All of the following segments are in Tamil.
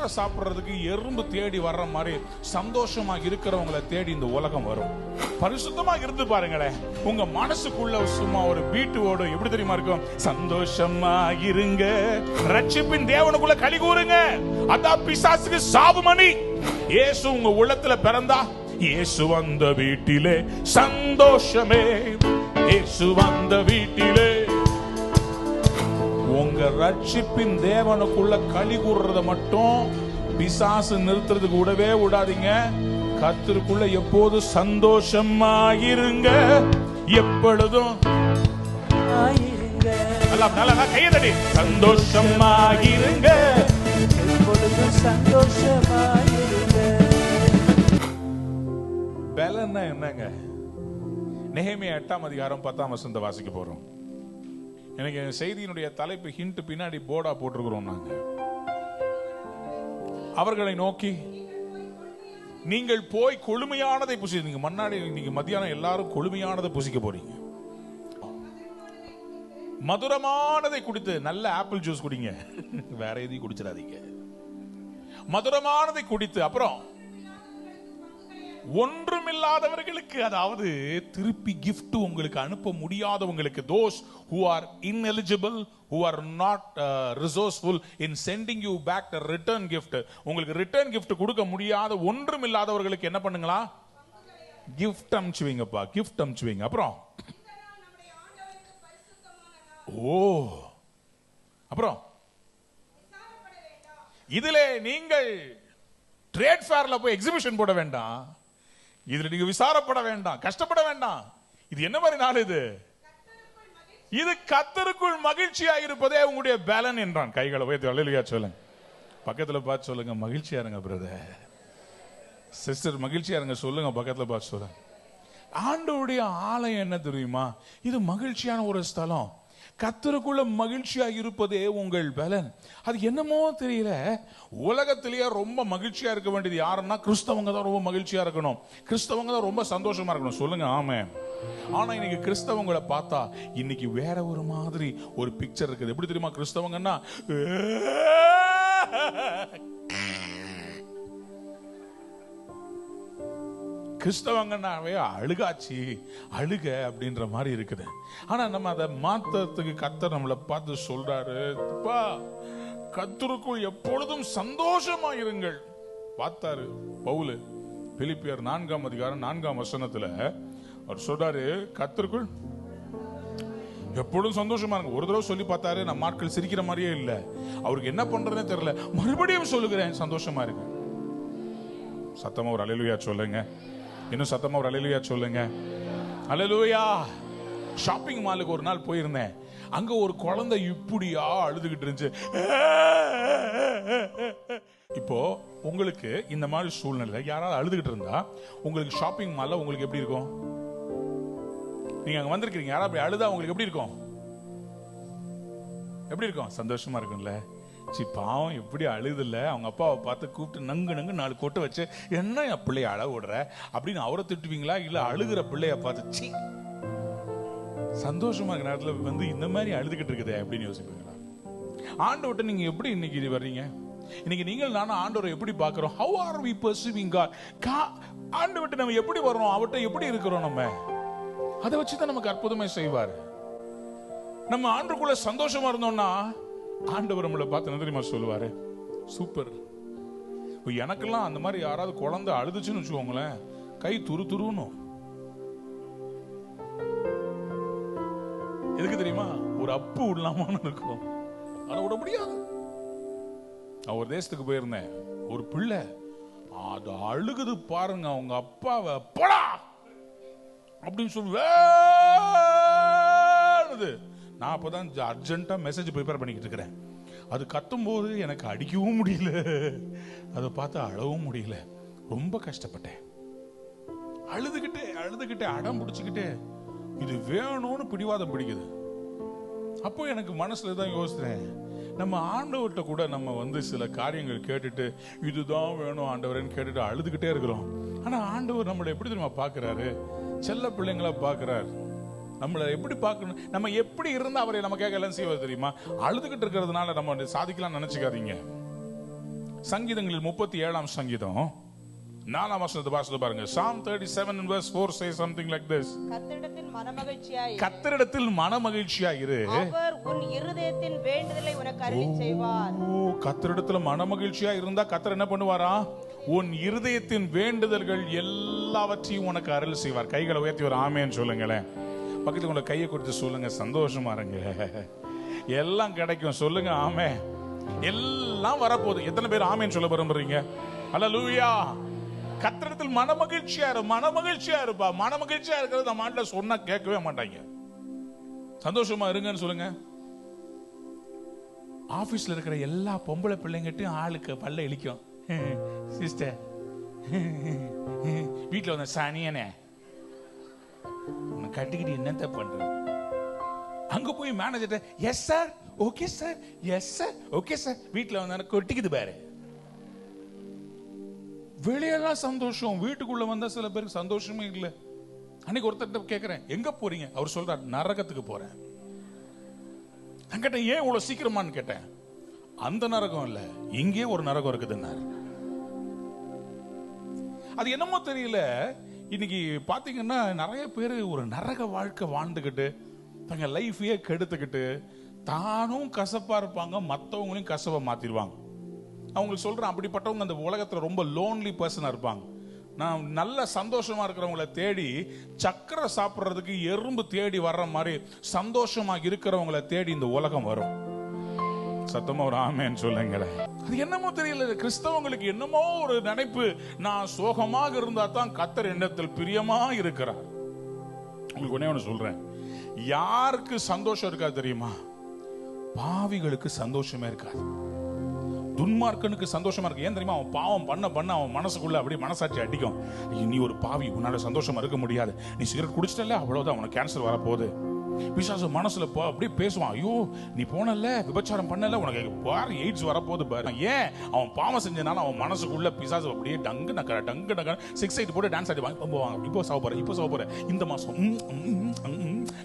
ஆகாரம் சாப்பிடுறதுக்கு எறும்பு தேடி வர்ற மாதிரி சந்தோஷமா இருக்கிறவங்களை தேடி இந்த உலகம் வரும். பரிசுத்தமா இருந்து பாருங்களேன், உங்க மனசுக்குள்ள சும்மா ஒரு பீட்டு ஓடும். எப்படி தெரியுமா இருக்கும்? சந்தோஷமா இருங்க, ரட்சிப்பின் தேவனுக்குள்ள களி கூறுங்க. அதான் பிசாசுக்கு சாபமணி. இயேசு உங்க உள்ளத்துல பிறந்தா, இயேசு வந்த வீட்டிலே சந்தோஷமே, இயேசு வந்த வீட்டிலே. உங்க ரட்சிப்பின் தேவனுக்குள்ள களி கூறுறத மட்டும் பிசாசு நிறுத்துறதுக்கு விடவே விடாதீங்க. கர்த்தருக்குள்ள எப்போது சந்தோஷமாயிருங்க, எப்பொழுதும் கையதடி சந்தோஷமாயிருங்க, எப்பொழுதும் சந்தோஷமாயிருங்க. பலன்னா என்னங்க? நெகேமியா 8ஆம் அதிகாரம் 10ஆம் வசனத்தை வாசிக்க போறோம். எனக்கு செய்தியினுடைய தலைப்பு ஹிண்ட் பின்னாடி போர்டா போட்டிருக்கிறோம். நாங்க அவர்களை நோக்கி, நீங்கள் போய் கொழுமையானதை புசி. நீங்க முன்னாடி நீங்க மத்தியானம் எல்லாரும் கொழுமையானதை புசிக்க போறீங்க. மதுரமானதை குடித்து, நல்ல ஆப்பிள் ஜூஸ் குடிங்க, வேற எதையும் குடிச்சிடாதீங்க. மதுரமானதை குடித்து, அப்புறம் ஒன்றுமில்லாதவர்களுக்கு, அதாவது திருப்பி கிஃப்ட் உங்களுக்கு அனுப்ப முடியாதவங்களுக்கு, those who are ineligible, who are not resourceful in sending you back the return gift, உங்களுக்கு ரிட்டர்ன் gift கொடுக்க முடியாத ஒன்றுமில்லாதவர்களுக்கு என்ன பண்ணுங்களா? கிஃப்ட் அனுப்பிச்சுவீங்கப்பா, கிஃப்ட் அனுப்பிச்சுவீங்க. அப்புறம் அப்புறம் இதுல நீங்கள் ட்ரேட் ஃபேர்ல போய் எக்ஸிபிஷன் போட வேண்டாம், இதுல நீங்க விசாரப்பட வேண்டாம், கஷ்டப்பட வேண்டாம். இது என்ன மாதிரி நாள்? இது கர்த்தருக்குள் மகிழ்ச்சியா இருப்பதே உங்களுடைய பலன் என்றான். கைகளை உயர்த்தி அல்லேலூயா சொல்லுங்க. பக்கத்துல பார்த்து சொல்லுங்க, மகிழ்ச்சியா இருங்க பிரதர் சிஸ்டர், மகிழ்ச்சியா இருங்க சொல்லுங்க. பக்கத்துல பார்த்து சொல்லுங்க. ஆண்டவருடைய ஆலயம் என்ன தெரியுமா? இது மகிழ்ச்சியான ஒரு ஸ்தலம். கர்த்தருக்குள்ள மகிழ்ச்சியா இருப்பதே உங்கள் பலன். அது என்னமோ தெரியல, உலகத்திலேயே ரொம்ப மகிழ்ச்சியா இருக்க வேண்டியது யாருன்னா கிறிஸ்தவங்க தான் ரொம்ப மகிழ்ச்சியா இருக்கணும், கிறிஸ்தவங்க தான் ரொம்ப சந்தோஷமா இருக்கணும். சொல்லுங்க ஆமென். ஆனா இன்னைக்கு கிறிஸ்தவங்களை பார்த்தா இன்னைக்கு வேற ஒரு மாதிரி ஒரு பிக்சர் இருக்குது. எப்படி தெரியுமா? கிறிஸ்தவங்கன்னா கிறிஸ்தவங்கன்னாவே அழுகாச்சி, அழுக அப்படின்ற மாதிரி இருக்குது. ஆனா நம்ம அதை மாத்தறதுக்கு கர்த்தர் நம்மளை பார்த்து சொல்றாரு, கர்த்தருக்குள் எப்பொழுதும் சந்தோஷமா இருங்கள். பார்த்தாரு பவுல் பிலிப்பியர் 4ஆம் அதிகாரம் 4ஆம் வசனத்துல அவர் சொல்றாரு, கர்த்தருக்குள் எப்பொழுதும் சந்தோஷமா இருங்க. ஒரு தடவை சொல்லி பார்த்தாரு, நம்ம ஆட்கள் சிரிக்கிற மாதிரியே இல்ல. அவருக்கு என்ன பண்றதுன்னு தெரியல. மறுபடியும் சொல்லுகிறேன், சந்தோஷமா இருக்கு. சத்தமா ஒரு அல்லேலூயா சொல்லுங்க. இன்னும் சத்தமா ஒரு அல்லேலூயா சொல்லுங்க. அல்லேலூயா. ஷாப்பிங் மாலுக்கு ஒரு நாள் போயிருந்தேன். அங்க ஒரு குழந்தை இப்படியா அழுதுகிட்டு இருந்துச்சு. இப்போ உங்களுக்கு இந்த மாதிரி சூழ்நிலை யாராவது அழுதுகிட்டு இருந்தா உங்களுக்கு ஷாப்பிங் மால்ல உங்களுக்கு எப்படி இருக்கும்? நீங்க அங்க வந்திருக்கீங்க, யாராவது அப்படி அழுதா உங்களுக்கு எப்படி இருக்கும்? எப்படி இருக்கும்? சந்தோஷமா இருக்கும்ல. பாவம் எப்படி அழுதுல, அவங்க அப்பாவை பார்த்து கூப்பிட்டு நங்கு நங்கு 4 கொட்டை வச்சு, என்ன என் பிள்ளைய அழ விடுற அப்படின்னு அவரை திட்டுவீங்களா? இல்ல அழுகிற பிள்ளைய பார்த்து சந்தோஷமா இருக்க நேரத்துல வந்து இந்த மாதிரி அழுதுகிட்டு இருக்குதே அப்படின்னு யோசிப்பீங்களா? ஆண்டவர்ட்ட நீங்க எப்படி இன்னைக்கு வர்றீங்க? இன்னைக்கு நீங்கள் நானும் ஆண்டவரை எப்படி பார்க்கிறோம்? How are we perceiving God? ஆண்டவர்ட்ட நம்ம எப்படி வர்றோம்? அவர்ட்ட எப்படி இருக்கிறோம்? நம்ம அதை வச்சுதான் நமக்கு அற்புதமே செய்வார். நம்ம ஆண்டவருக்குள்ள சந்தோஷமா இருந்தோம்னா ஆண்டவர் நம்மளை பார்த்து என்ன தெரியுமா சொல்லுவாரு? சூப்பர். எனக்கெல்லாம் அந்த மாதிரி யாராவது குழந்தை அழுதுச்சுன்னு வச்சுக்கோங்களேன், கை துரு துருன்னு. எதுக்கு தெரியுமா? ஒரு அப்பு விடலாமான்னு இருக்கும், ஆனா விட முடியாது. நான் ஒரு தேசத்துக்கு போயிருந்தேன், ஒரு பிள்ளை அது அழுகுது பாருங்க, அவங்க அப்பாவை போடா அப்படின்னு சொல்லுவேன். நான் அப்பதான் அர்ஜென்ட்டா மெசேஜ் ப்ரிப்பேர் பண்ணிக்கிட்டு இருக்கிறேன். அது கத்தும் போது எனக்கு அடிக்கவும் முடியல, அதை பார்த்து அழவும் முடியல. ரொம்ப கஷ்டப்பட்டேன். அழுதுகிட்டே அடம் பிடிச்சுக்கிட்டே இது வேணும்னு பிடிவாதம் பிடிக்குது. அப்போ எனக்கு மனசுல தான் யோசிக்கிறேன், நம்ம ஆண்டவர்கிட்ட கூட நம்ம வந்து சில காரியங்கள் கேட்டுட்டு இதுதான் வேணும் ஆண்டவரேன்னு கேட்டுட்டு அழுதுகிட்டே இருக்கிறோம். ஆனா ஆண்டவர் நம்மளை எப்படி தெரியுமா பாக்குறாரு? செல்ல பிள்ளைங்களா பாக்குறாரு. நம்மளை எப்படி பார்க்கணும், நம்ம எப்படி இருந்தா அவரை நம்ம கேட்கலாம் செய்வது தெரியுமா? அழுதுகிட்டு இருக்கிறதுனால நம்ம சாதிக்கலாம் நினைச்சுக்காதீங்க. சங்கீதங்களில் 37ஆம் சங்கீதம் 4ஆம் வசனத்தை வாசித்து பாருங்க. Psalm 37 and verse 4 says something like this. கர்த்தரிடத்தில் மனமகிழ்ச்சியாய் கர்த்தரிடத்தில் மனமகிழ்ச்சியாய் இரு. அவர் உன் இருதயத்தின் வேண்டுதலை உனக்கு அறிவிச் செய்வார். கர்த்தரிடத்தில் மனமகிழ்ச்சியாய் இருந்தா கர்த்தர் என்ன பண்ணுவாரா? உன் இருதயத்தின் வேண்டுதல்கள் எல்லாவற்றையும் உனக்கு அருள் செய்வார். கைகளை உயர்த்தி ஒரு ஆமேன்னு சொல்லுங்களேன். பக்கத்துல உங்களை கையை கொடுத்து சொல்லுங்க, சந்தோஷமா இருங்க, எல்லாம் கிடைக்கும். சொல்லுங்க ஆமே. எல்லாம் வரப்போகுது. எத்தனை பேர் ஆமேன்னு சொல்ல விரும்புறீங்க? அல்லேலூயா. கர்த்தரிடத்தில் மனமகிழ்ச்சியா இரு. மனமகிழ்ச்சியா இருப்பா. மனமகிழ்ச்சியா இருக்கிறது நம்ம ஆண்ட சொன்னா கேட்கவே மாட்டாங்க. சந்தோஷமா இருங்கன்னு சொல்லுங்க. ஆபீஸ்ல இருக்கிற எல்லா பொம்பளை பிள்ளைங்கிட்டையும் ஆளுக்கு பல்ல இழிக்கும். சிஸ்டர், வீட்டுல வந்த சனியனே கட்டிக்கிட்டு என்னத்த பண்ற? அங்க போய் manager yes sir, okay sir, yes sir, okay sir. வீட்டுல வந்த கொட்டிக்குது பாரு. வெளியெல்லாம் சந்தோஷம், வீட்டுக்குள்ள வந்தா சில பேருக்கு சந்தோஷமே இல்லை. அன்னைக்கு ஒருத்தர் கேட்கிறேன், எங்க போறீங்க? அவர் சொல்றார், நரகத்துக்கு போறேன். நான் கேட்டேன், ஏன் இவ்வளவு சீக்கிரமான்னு கேட்டேன். அந்த நரகம் இல்ல, இங்கே ஒரு நரகம் இருக்குதுன்னாரு. அது என்னமோ தெரியல, இன்னைக்கு பாத்தீங்கன்னா நிறைய பேர் ஒரு நரக வாழ்க்கை வாழ்ந்துகிட்டு தங்க லைஃபையே கெடுத்துக்கிட்டு தானும் கசப்பா இருப்பாங்க, மற்றவங்களையும் கசப்பா மாத்திடுவாங்க. அவங்களுக்கு சொல்றேன், அப்படிப்பட்டவங்க அந்த உலகத்துல ரொம்ப லோன்லி பர்சனா இருப்பாங்க. நான் நல்ல சந்தோஷமா இருக்கிறவங்களை தேடி சக்கரை சாப்பிட்றதுக்கு எறும்பு தேடி வர்ற மாதிரி சந்தோஷமா இருக்கிறவங்களை தேடி இந்த உலகம் வரும். சத்தமா ஒரு ஆமேன்னு சொல்லுங்களேன். அது என்னமோ தெரியல, கிறிஸ்தவங்களுக்கு என்னமோ ஒரு நினைப்பு, நான் சோகமாக இருந்தா தான் கர்த்தர் எண்ணத்தில் பிரியமா இருக்கிறார். உங்களுக்கு ஒண்ணே ஒண்ணு சொல்றேன், யாருக்கு சந்தோஷம் இருக்காது தெரியுமா? பாவிகளுக்கு சந்தோஷமே இருக்காது. துன்மார்க்கனுக்கு சந்தோஷமா இருக்கு. ஏன் தெரியுமா? அவன் பாவம் பண்ண பண்ண அவன் மனசுக்குள்ள அப்படியே மனசாட்சி அடிக்கும். நீ ஒரு பாவி, உன்னால சந்தோஷமா இருக்க முடியாது, நீ சிகரெட் குடிச்சிட்டல, அவ்வளவுதான், உனக்கு கேன்சர் வரப்போகுது. பிசாசு மனசுல அப்படியே பேசுவான், ஐயோ நீ போனல, விபச்சாரம் பண்ணல, உனக்கு பாரு எய்ட்ஸ் வரப்போகுது பாரு. ஏன்? அவன் பாவம் செஞ்சனால அவன் மனசுக்குள்ள பிசாசு அப்படியே டங்கு நக்க டங்கு நக்க 6 8 போட்டு டான்ஸ் ஆடி போவாங்க. இப்போ சாவ போற, இப்போ சாவ போற, இந்த மாசம்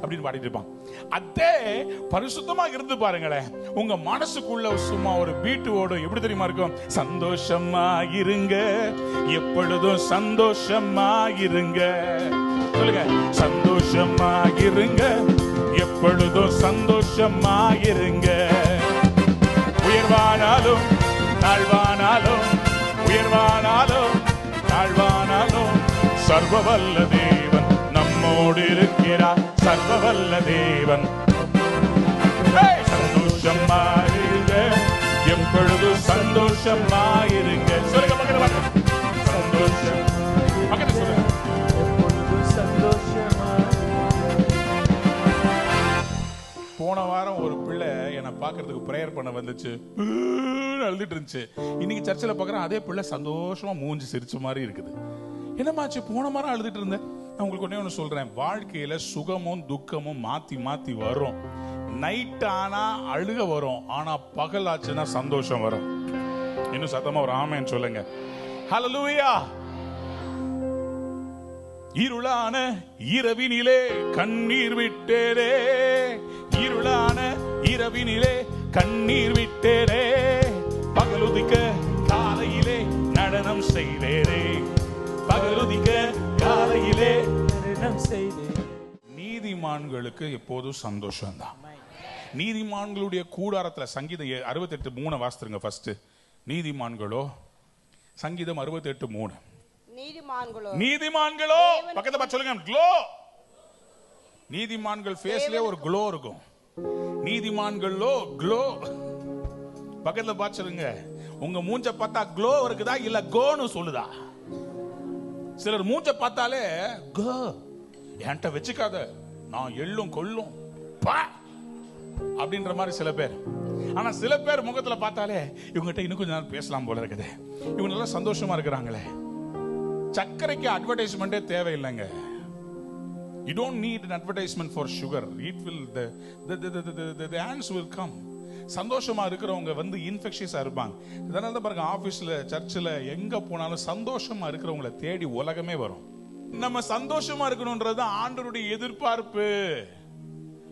அப்படின்னு பாடிட்டு இருப்பான். அதே பரிசுத்தமா இருந்து பாருங்களேன், உங்க மனசுக்குள்ள சும்மா ஒரு பீட்டு ஓடும். எப்படி தெரியுமா இருக்கும்? சந்தோஷமா இருங்க, எப்பொழுதும் சந்தோஷமா இருங்க. சொல்லுங்க, சந்தோஷமா இருங்க, எப்பொழுதும் சந்தோஷமா இருங்க. உயர்வானாலும் தாழ்வானாலும், உயர்வானாலும் தாழ்வானாலும் சர்வவல்ல தேவன் நம்மோடு இருக்கிறார். சர்வவல்ல தேவன். சந்தோஷமா இருங்க, எப்பொழுதும் சந்தோஷமா இருங்க. சொல்லுங்க பக்கத்துல, சந்தோஷம் பக்கத்துல சொல்லுங்க. போன வாரம் ஒரு பிள்ளை என்னை பார்க்கறதுக்கு பிரேயர் பண்ண வந்துச்சு, அழுதுட்டு இருந்துச்சு. இன்னைக்கு சர்ச்சில் பார்க்குறேன், அதே பிள்ளை சந்தோஷமா மூஞ்சி சிரிச்ச மாதிரி இருக்குது. என்னமாச்சு? போன வாரம் அழுதுட்டு இருந்தேன். நான் உங்களுக்கு ஒண்ணே ஒன்று சொல்றேன், வாழ்க்கையில சுகமும் துக்கமும் மாத்தி மாத்தி வரும். நைட் ஆனா அழுக வரும், ஆனா பகல் ஆச்சுன்னா சந்தோஷம் வரும். இன்னும் சத்தமா ஒரு ஆமேன்னு சொல்லுங்க. ஹல்லேலூயா. இருளான இரவினிலே கண்ணீர் விட்டேரே, இருளான இரவினிலே கண்ணீர் விட்டேரே, பகலுதிக்க காலையிலே நடனம் செய்தேரே, பகலுதிக்க காலையிலே நடனம் செய்தேரே. நீதிமான்களுக்கு எப்போதும் சந்தோஷம் தான். நீதிமான்களுடைய கூடாரத்துல, சங்கீதம் 68:3 வாசித்துருங்க ஃபர்ஸ்ட். நீதிமான்களோ, சங்கீதம் 68:3. நீதிமான்களோ பக்கத்துல பார்த்து சொல்லுங்க, க்ளோ. நீதிமான்கள் ஃபேஸ்லயே ஒரு க்ளோ இருக்கும். நீதிமான்களோ க்ளோ. பக்கத்துல பார்த்து சொல்லுங்க, உங்க மூஞ்ச பார்த்தா க்ளோ இருக்குதா இல்ல கோன்னு சொல்லுதா? சிலர் மூஞ்ச பார்த்தாலே கோ, என்கிட்ட வச்சுக்காத, நான் எள்ளும் கொள்ளும் பா அப்படின்ற மாதிரி சில பேர். ஆனா சில பேர் முகத்துல பார்த்தாலே இவங்ககிட்ட இன்னும் கொஞ்ச நேரம் பேசலாம் போல இருக்குது, இவங்க நல்லா சந்தோஷமா இருக்கிறாங்களே. சர்க்கரைக்கு அட்வர்டைஸ்மெண்டே தேவையில்லைங்க. You don't need an advertisement for sugar. It will the ants will come. சந்தோஷமா இருக்கிறவங்க வந்து இன்ஃபெக்ஷியஸா இருப்பாங்க. இதனால தான் பாருங்க, ஆபீஸ்ல சர்ச்சில் எங்க போனாலும் சந்தோஷமா இருக்கிறவங்களை தேடி உலகமே வரும். நம்ம சந்தோஷமா இருக்கணும்ன்றது ஆண்டவருடைய எதிர்பார்ப்பு.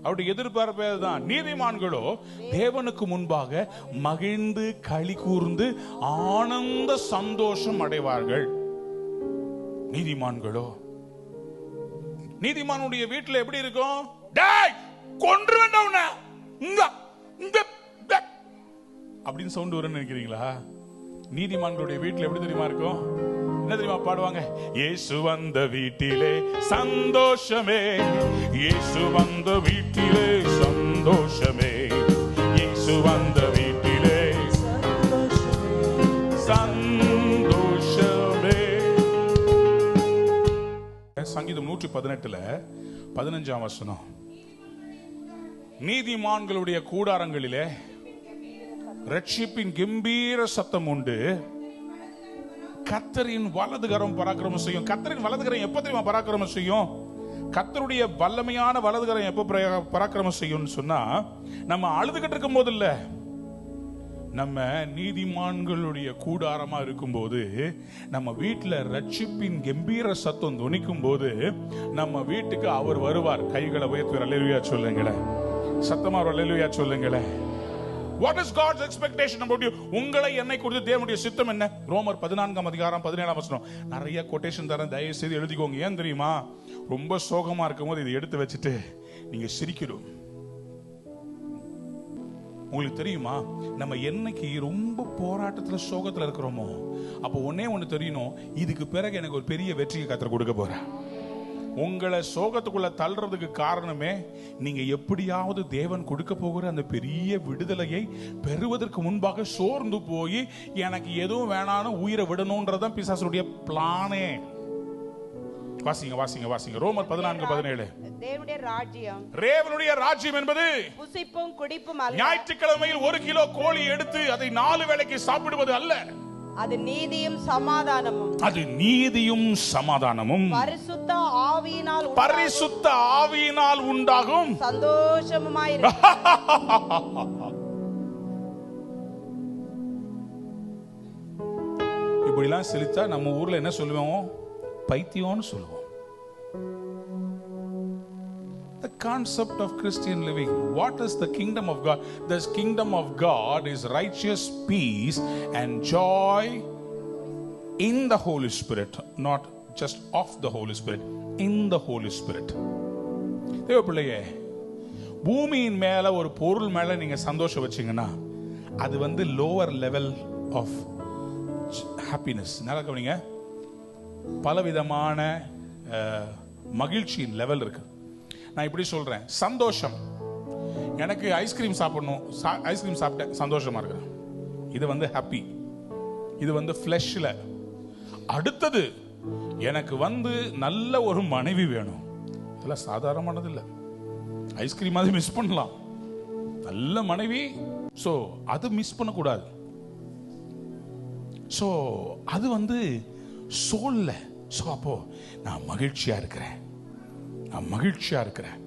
அவருடைய எதிர்பார்ப்பே தான். நீதிமான்களோ தேவனுக்கு முன்பாக மகிழ்ந்து களி கூர்ந்து ஆனந்த சந்தோஷம் அடைவார்கள். நீதிமான்களோ, நீதிமானுடைய வீட்டுல எப்படி இருக்கும்? டேய் கொன்று வேண்டாம் அப்படின்னு சவுண்ட் வரும்னு நினைக்கிறீங்களா? நீதிமான்களுடைய வீட்டுல எப்படி தெரியுமா இருக்கும்? என்ன தெரியுமா பாடுவாங்க? இயேசு வந்த வீட்டிலே சந்தோஷமே, இயேசு வந்த வீட்டிலே சந்தோஷமே, இயேசு வந்த வீட்டிலே சந்தோஷமே. சங்கீதம் 118 15 வசனம். நீதிமான்களுடைய கூடாரங்களிலே ரட்சிப்பின் கம்பீர சத்தம் உண்டு, கர்த்தரின் வலதுகரம் பராக்கிரமம் செய்யும். கர்த்தரின் வலதுகரம் எப்ப தெரியுமா பராக்கிரமம் செய்யும்? கர்த்தருடைய வல்லமையான வலதுகரம் எப்ப பராக்கிரமம் செய்யும் சொன்னா, நம்ம அழுதுகிட்டு இருக்கும் போது இல்ல, நம்ம நீதிமான்களுடைய கூடாரமா இருக்கும் போது, நம்ம வீட்டுல ரட்சிப்பின் கம்பீர சத்தம் துணிக்கும் போது நம்ம வீட்டுக்கு அவர் வருவார். கைகளை உயர்த்தி அல்லேலூயா சொல்லுங்களேன், சத்தமா அல்லேலூயா சொல்லுங்களேன். What is God's expectation about you? உங்களை என்னை குறித்து தேவனுடைய சித்தம் என்ன? ரோமர் 14:17 நிறைய கொட்டேஷன் தரேன், தயவு செய்து எழுதிக்கோங்க. ஏன் தெரியுமா? ரொம்ப சோகமா இருக்கும் போது இதை எடுத்து வச்சுட்டு நீங்க சிரிக்கணும். உங்களுக்கு தெரியுமா, நம்ம என்னைக்கு ரொம்ப போராட்டத்துல சோகத்துல இருக்கிறோமோ, அப்போ ஒன்னே ஒண்ணு தெரியணும், இதுக்கு பிறகு எனக்கு ஒரு பெரிய வெற்றியை கர்த்தர் கொடுக்க போறேன். உங்களை சோகத்துக்குள்ள தள்ளுறதுக்கு காரணமே, நீங்க எப்படியாவது தேவன் கொடுக்க போகிற அந்த பெரிய விடுதலையை பெறுவதற்கு முன்பாக சோர்ந்து போய் எனக்கு எதுவும் வேணான்னு உயிரை விடணும்ன்றதான் பிசாசுடைய பிளானே. வாசிங்க வாசிங்க வாசிங்க. ரோமர் 14:17. தேவனுடைய ராஜ்யம் என்பது புசிப்பும் குடிப்பும் அல்ல, ஞாயிற்றுக்கிழமையில் 1 கிலோ கோழி எடுத்து அதை 4 வேளைக்கு சாப்பிடுவது அல்ல, அது நீதியும் சமாதானமும், அது நீதியும் சமாதானமும் பரிசுத்த ஆவியினால் உண்டாகும் சந்தோஷமுமாயிருக்கும். இப்படிலாம் சிரிச்சா நம்ம ஊர்ல என்ன சொல்லுவோம்? பைத்தியம்னு சொல்லுவோம். The concept of Christian living. What is the kingdom of God? The kingdom of God is righteous peace and joy in the Holy Spirit, not just of the Holy Spirit, in the Holy Spirit. தேவ பிள்ளையே, பூமியின் மேல ஒரு பொருள் மேல நீங்க சந்தோஷம் வச்சீங்கன்னா அது லோவர் லெவல் ஆஃப் ஹாப்பினஸ். நல்லா கவனிங்க, பலவிதமான மகிழ்ச்சியின் லெவல் இருக்கு. நான் இப்படி சொல்றேன், சந்தோஷம், எனக்கு ஐஸ்கிரீம் சாப்பிடணும், ஐஸ்கிரீம் சாப்பிட்டேன், சந்தோஷமா இருக்கிறேன், இது ஹாப்பி, இது ஃப்ளஷ்ல. அடுத்தது எனக்கு நல்ல ஒரு மனைவி வேணும், இதெல்லாம் சாதாரணமானது இல்லை. ஐஸ்கிரீம் அது மிஸ் பண்ணலாம், நல்ல மனைவி, சோ அது மிஸ் பண்ணக்கூடாது. சோ அது சோல்ல. சோ அப்போ நான் மகிழ்ச்சியா இருக்கிறேன், நான் மகிழ்ச்சியா இருக்கிறேன்.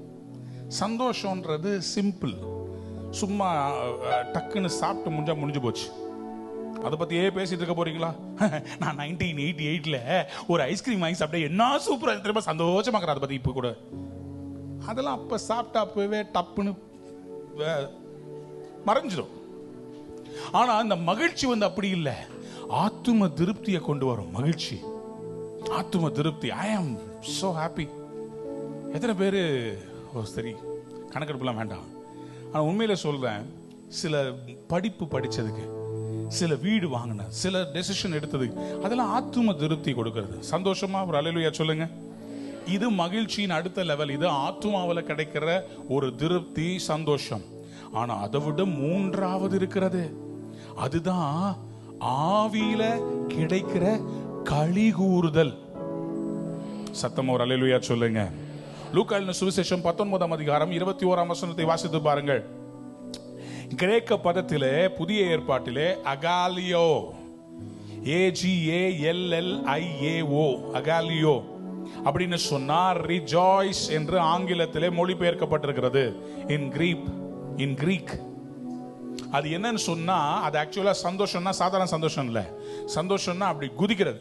சந்தோஷம்ன்றது சிம்பிள், சும்மா டக்குன்னு சாப்பிட்டு முடிஞ்சு போச்சு. அதை பத்தியே பேசிட்டு இருக்க போறீங்களா? நான் 1988 ஒரு ஐஸ்கிரீம் வாங்கி சாப்பிட்டேன், என்ன சூப்பரா திரும்ப சந்தோஷமாக்குறேன். அதை பத்தி இப்ப கூட அதெல்லாம் அப்ப சாப்பிட்டா அப்பவே டப்புன்னு மறைஞ்சிடும். ஆனா அந்த மகிழ்ச்சி அப்படி இல்லை, ஆத்தும திருப்தியை கொண்டு வரும் மகிழ்ச்சி, ஆத்தும திருப்தி. ஐ ஆம் சோ ஹாப்பி. எத்தனை பேரு சரி கணக்கெடுப்புலாம் வேண்டாம், ஆனால் உண்மையில சொல்றேன், சில படிப்பு படிச்சதுக்கு, சில வீடு வாங்கின, சில டெசிஷன் எடுத்ததுக்கு, அதெல்லாம் ஆத்தும திருப்தி கொடுக்கிறது. சந்தோஷமா ஒரு அல்லேலூயா சொல்லுங்க. இது மகிழ்ச்சியின் அடுத்த லெவல். இது ஆத்துமாவில் கிடைக்கிற ஒரு திருப்தி, சந்தோஷம். ஆனா அதை விட மூன்றாவது இருக்கிறது, அதுதான் ஆவியில கிடைக்கிற களி கூறுதல். சத்தமா ஒரு அல்லேலூயா சொல்லுங்க. லூக்கா எழுதின சுவிசேஷம் 19:21 வாசித்து பாருங்கள். கிரேக்க பதத்திலே, புதிய ஏற்பாட்டிலே அகாலியோ, AGALLIAO, அகாலியோ அப்படின்னு சொன்னா ரிஜாய்ஸ் என்று ஆங்கிலத்திலே மொழிபெயர்க்கப்பட்டிருக்கிறது. இன் கிரீக் அது என்னன்னு சொன்னா, அது ஆக்சுவலா சந்தோஷம்னா சாதாரண சந்தோஷம் இல்ல. சந்தோஷம்னா அப்படி குதிக்கிறது.